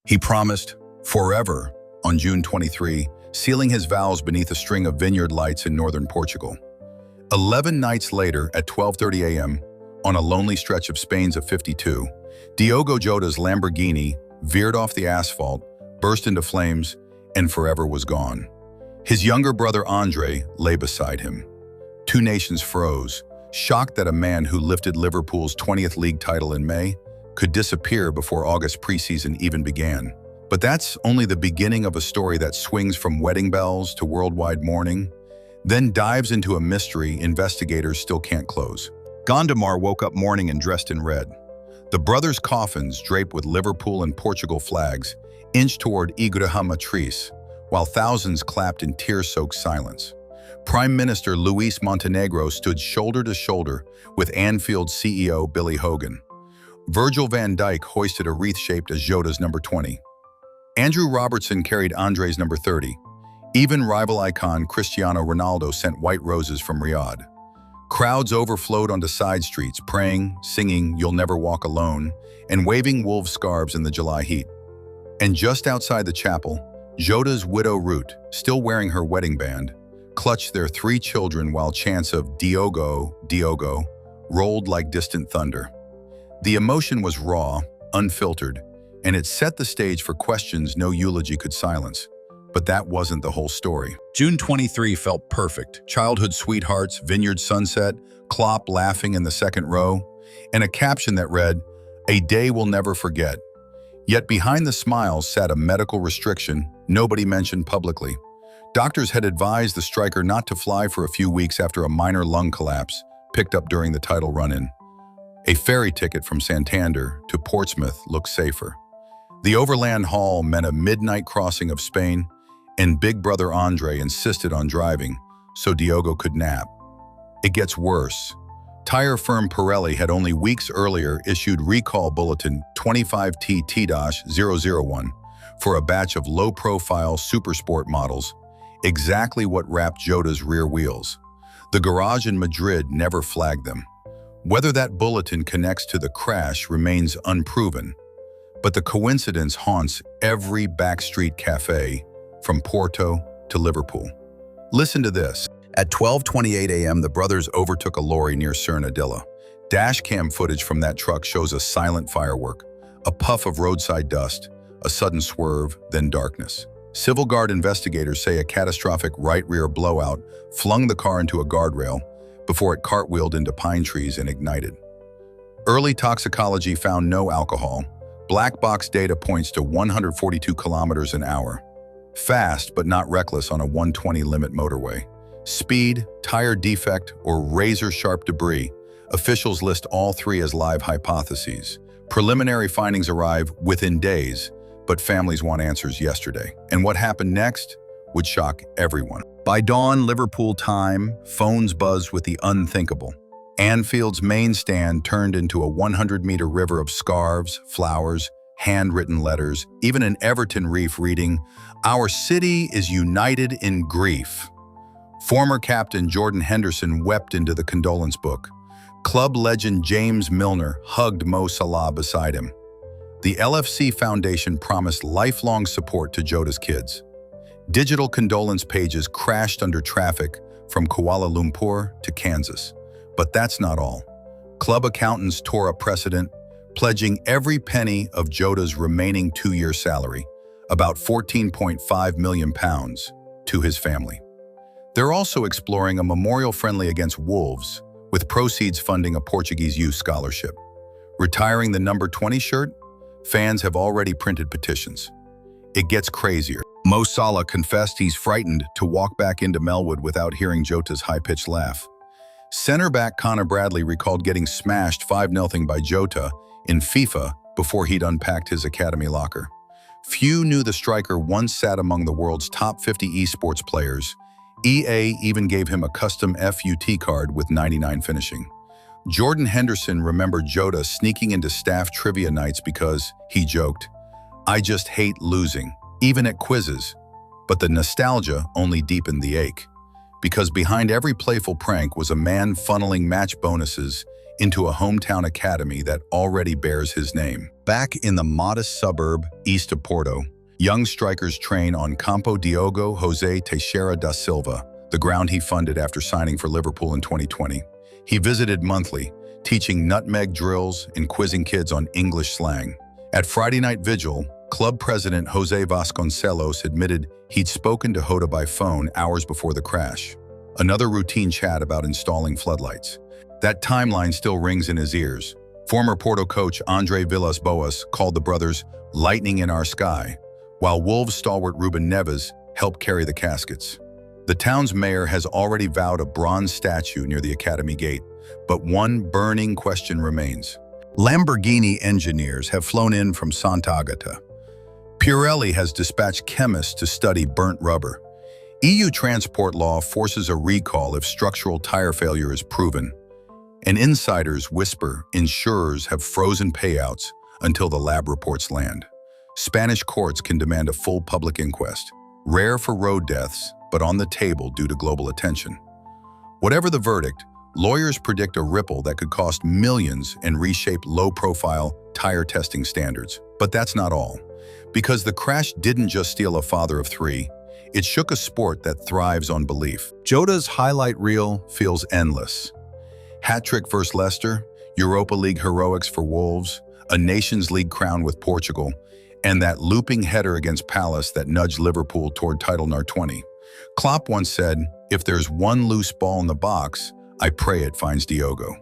He promised forever on June 23, sealing his vows beneath a string of vineyard lights in northern Portugal. 11 nights later, at 12:30 a.m., on a lonely stretch of Spain's A52, Diogo Jota's Lamborghini veered off the asphalt, burst into flames, and forever was gone. His younger brother André lay beside him. Two nations froze, shocked that a man who lifted Liverpool's 20th league title in May could disappear before August preseason even began. But that's only the beginning of a story that swings from wedding bells to worldwide mourning, then dives into a mystery investigators still can't close. Gondomar woke up mourning and dressed in red. The brothers' coffins, draped with Liverpool and Portugal flags, inched toward Igreja Matriz, while thousands clapped in tear-soaked silence. Prime Minister Luis Montenegro stood shoulder to shoulder with Anfield CEO Billy Hogan. Virgil van Dijk hoisted a wreath shaped as Jota's number 20. Andrew Robertson carried André's number 30. Even rival icon Cristiano Ronaldo sent white roses from Riyadh. Crowds overflowed onto side streets, praying, singing "You'll Never Walk Alone," and waving wolf scarves in the July heat. And just outside the chapel, Jota's widow Ruth, still wearing her wedding band, clutched their 3 children while chants of "Diogo, Diogo" rolled like distant thunder. The emotion was raw, unfiltered, and it set the stage for questions no eulogy could silence. But that wasn't the whole story. June 23 felt perfect. Childhood sweethearts, vineyard sunset, Klopp laughing in the second row, and a caption that read, "A day we'll never forget." Yet behind the smiles sat a medical restriction nobody mentioned publicly. Doctors had advised the striker not to fly for a few weeks after a minor lung collapse picked up during the title run-in. A ferry ticket from Santander to Portsmouth looked safer. The overland haul meant a midnight crossing of Spain, and big brother André insisted on driving so Diogo could nap. It gets worse. Tire firm Pirelli had only weeks earlier issued recall bulletin 25T-T-001 for a batch of low-profile supersport models, exactly what wrapped Jota's rear wheels. The garage in Madrid never flagged them. Whether that bulletin connects to the crash remains unproven, but the coincidence haunts every backstreet cafe from Porto to Liverpool. Listen to this. At 12:28 a.m., the brothers overtook a lorry near Cernadilla. Dashcam footage from that truck shows a silent firework, a puff of roadside dust, a sudden swerve, then darkness. Civil Guard investigators say a catastrophic right rear blowout flung the car into a guardrail before it cartwheeled into pine trees and ignited. Early toxicology found no alcohol. Black box data points to 142 kilometers an hour. Fast but not reckless on a 120 limit motorway. Speed, tire defect, or razor-sharp debris. Officials list all 3 as live hypotheses. Preliminary findings arrive within days, but families want answers yesterday. And what happened next would shock everyone. By dawn, Liverpool time, phones buzzed with the unthinkable. Anfield's main stand turned into a 100-meter river of scarves, flowers, handwritten letters, even an Everton reef reading, "Our city is united in grief." Former captain Jordan Henderson wept into the condolence book. Club legend James Milner hugged Mo Salah beside him. The LFC Foundation promised lifelong support to Jota's kids. Digital condolence pages crashed under traffic from Kuala Lumpur to Kansas. But that's not all. Club accountants tore up precedent, pledging every penny of Jota's remaining 2-year salary, about £14.5 million, to his family. They're also exploring a memorial friendly against wolves, with proceeds funding a Portuguese youth scholarship. Retiring the number 20 shirt? Fans have already printed petitions. It gets crazier. Mo Salah confessed he's frightened to walk back into Melwood without hearing Jota's high-pitched laugh. Center back Connor Bradley recalled getting smashed 5-0 by Jota in FIFA before he'd unpacked his academy locker. Few knew the striker once sat among the world's top 50 esports players. EA even gave him a custom FUT card with 99 finishing. Jordan Henderson remembered Jota sneaking into staff trivia nights because, he joked, "I just hate losing, even at quizzes." But the nostalgia only deepened the ache, because behind every playful prank was a man funneling match bonuses into a hometown academy that already bears his name. Back in the modest suburb east of Porto, young strikers train on Campo Diogo José Teixeira da Silva, the ground he funded after signing for Liverpool in 2020. He visited monthly, teaching nutmeg drills and quizzing kids on English slang. At Friday night vigil, club president José Vasconcelos admitted he'd spoken to Jota by phone hours before the crash. Another routine chat about installing floodlights. That timeline still rings in his ears. Former Porto coach André Villas-Boas called the brothers lightning in our sky, while Wolves stalwart Ruben Neves helped carry the caskets. The town's mayor has already vowed a bronze statue near the academy gate, but one burning question remains. Lamborghini engineers have flown in from Santa Agata. Pirelli has dispatched chemists to study burnt rubber. EU transport law forces a recall if structural tire failure is proven. And insiders whisper insurers have frozen payouts until the lab reports land. Spanish courts can demand a full public inquest. Rare for road deaths, but on the table due to global attention. Whatever the verdict, lawyers predict a ripple that could cost millions and reshape low-profile tire testing standards. But that's not all. Because the crash didn't just steal a father of three, it shook a sport that thrives on belief. Jota's highlight reel feels endless. Hat-trick versus Leicester, Europa League heroics for Wolves, a Nations League crown with Portugal, and that looping header against Palace that nudged Liverpool toward title NAR 20. Klopp once said, "If there's one loose ball in the box, I pray it finds Diogo."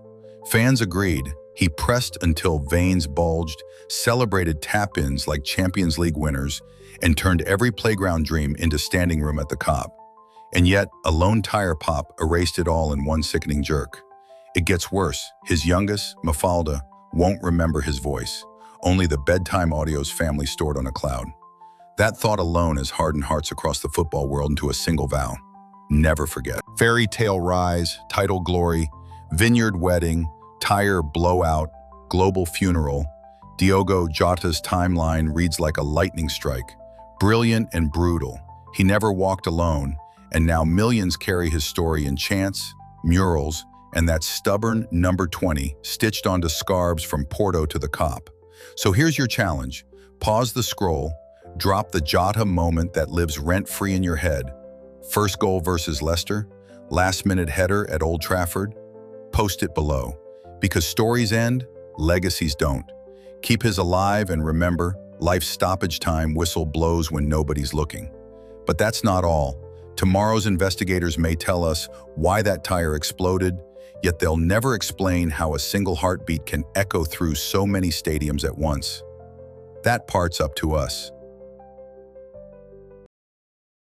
Fans agreed. He pressed until veins bulged, celebrated tap-ins like Champions League winners, and turned every playground dream into standing room at the Cop. And yet, a lone tire pop erased it all in one sickening jerk. It gets worse. His youngest, Mafalda, won't remember his voice. Only the bedtime audio's family stored on a cloud. That thought alone has hardened hearts across the football world into a single vow. Never forget. Fairy tale rise, title glory, vineyard wedding, tire blowout, global funeral. Diogo Jota's timeline reads like a lightning strike. Brilliant and brutal. He never walked alone, and now millions carry his story in chants, murals, and that stubborn number 20 stitched onto scarves from Porto to the Cop. So here's your challenge. Pause the scroll, drop the Jota moment that lives rent-free in your head. First goal versus Leicester, last-minute header at Old Trafford. Post it below. Because stories end, legacies don't. Keep his alive and remember, life's stoppage time whistle blows when nobody's looking. But that's not all. Tomorrow's investigators may tell us why that tire exploded, yet they'll never explain how a single heartbeat can echo through so many stadiums at once. That part's up to us.